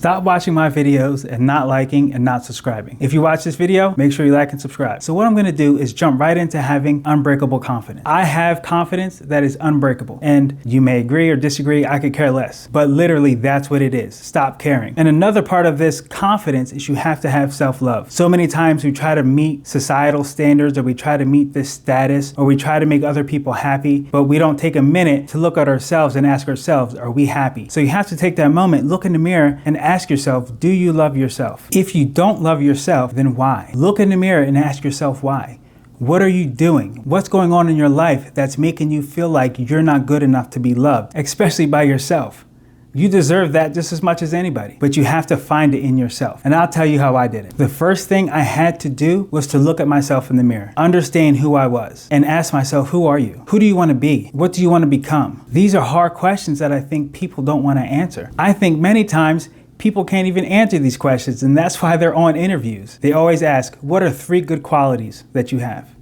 Stop watching my videos and not liking and not subscribing. If you watch this video, make sure you like and subscribe. So what I'm gonna do is jump right into having unbreakable confidence. I have confidence that is unbreakable. And you may agree or disagree, I could care less. But literally, that's what it is. Stop caring. And another part of this confidence is you have to have self-love. So many times we try to meet societal standards, or we try to meet this status, or we try to make other people happy, but we don't take a minute to look at ourselves and ask ourselves, are we happy? So you have to take that moment, look in the mirror and ask yourself, do you love yourself? If you don't love yourself, then why? Look in the mirror and ask yourself why. What are you doing? What's going on in your life that's making you feel like you're not good enough to be loved, especially by yourself? You deserve that just as much as anybody, but you have to find it in yourself. And I'll tell you how I did it. The first thing I had to do was to look at myself in the mirror, understand who I was, and ask myself, who are you? Who do you want to be? What do you want to become? These are hard questions that I think people don't want to answer. I think many times people can't even answer these questions, and that's why they're on interviews. They always ask, what are 3 good qualities that you have?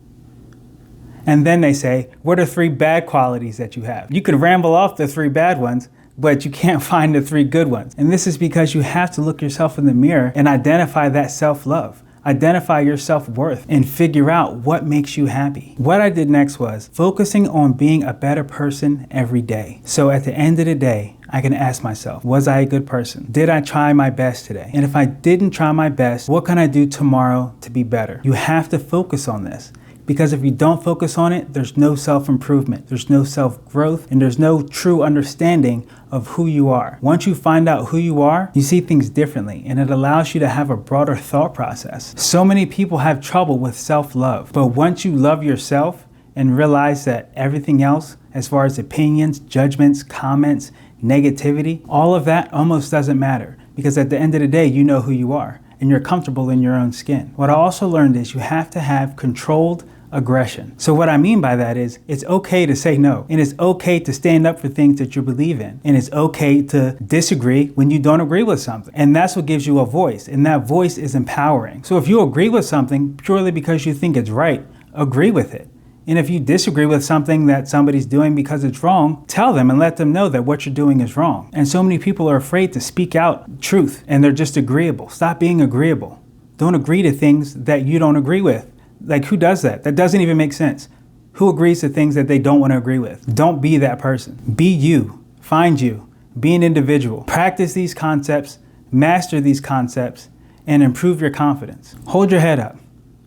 And then they say, what are 3 bad qualities that you have? You could ramble off the 3 bad ones, but you can't find the 3 good ones. And this is because you have to look yourself in the mirror and identify that self-love. Identify your self-worth and figure out what makes you happy. What I did next was focusing on being a better person every day. So at the end of the day, I can ask myself, was I a good person? Did I try my best today? And if I didn't try my best, what can I do tomorrow to be better? You have to focus on this. Because if you don't focus on it, there's no self-improvement, there's no self-growth, and there's no true understanding of who you are. Once you find out who you are, you see things differently, and it allows you to have a broader thought process. So many people have trouble with self-love, but once you love yourself and realize that everything else, as far as opinions, judgments, comments, negativity, all of that almost doesn't matter, because at the end of the day, you know who you are, and you're comfortable in your own skin. What I also learned is you have to have controlled aggression. So what I mean by that is it's okay to say no, and it's okay to stand up for things that you believe in, and it's okay to disagree when you don't agree with something. And that's what gives you a voice, and that voice is empowering. So if you agree with something purely because you think it's right, agree with it. And if you disagree with something that somebody's doing because it's wrong, tell them and let them know that what you're doing is wrong. And so many people are afraid to speak out truth, and they're just agreeable. Stop being agreeable. Don't agree to things that you don't agree with. Like, who does that? That doesn't even make sense. Who agrees to things that they don't want to agree with? Don't be that person. Be you. Find you. Be an individual. Practice these concepts, master these concepts, and improve your confidence. Hold your head up.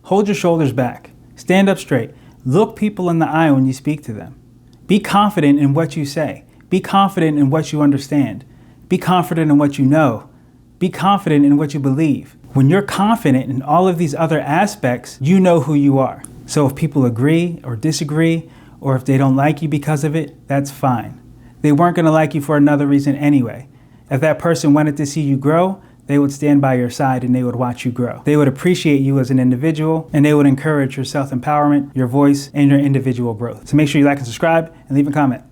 Hold your shoulders back. Stand up straight. Look people in the eye when you speak to them. Be confident in what you say. Be confident in what you understand. Be confident in what you know. Be confident in what you believe. When you're confident in all of these other aspects, you know who you are. So if people agree or disagree, or if they don't like you because of it, that's fine. They weren't going to like you for another reason anyway. If that person wanted to see you grow, they would stand by your side and they would watch you grow. They would appreciate you as an individual, and they would encourage your self-empowerment, your voice, and your individual growth. So make sure you like and subscribe and leave a comment.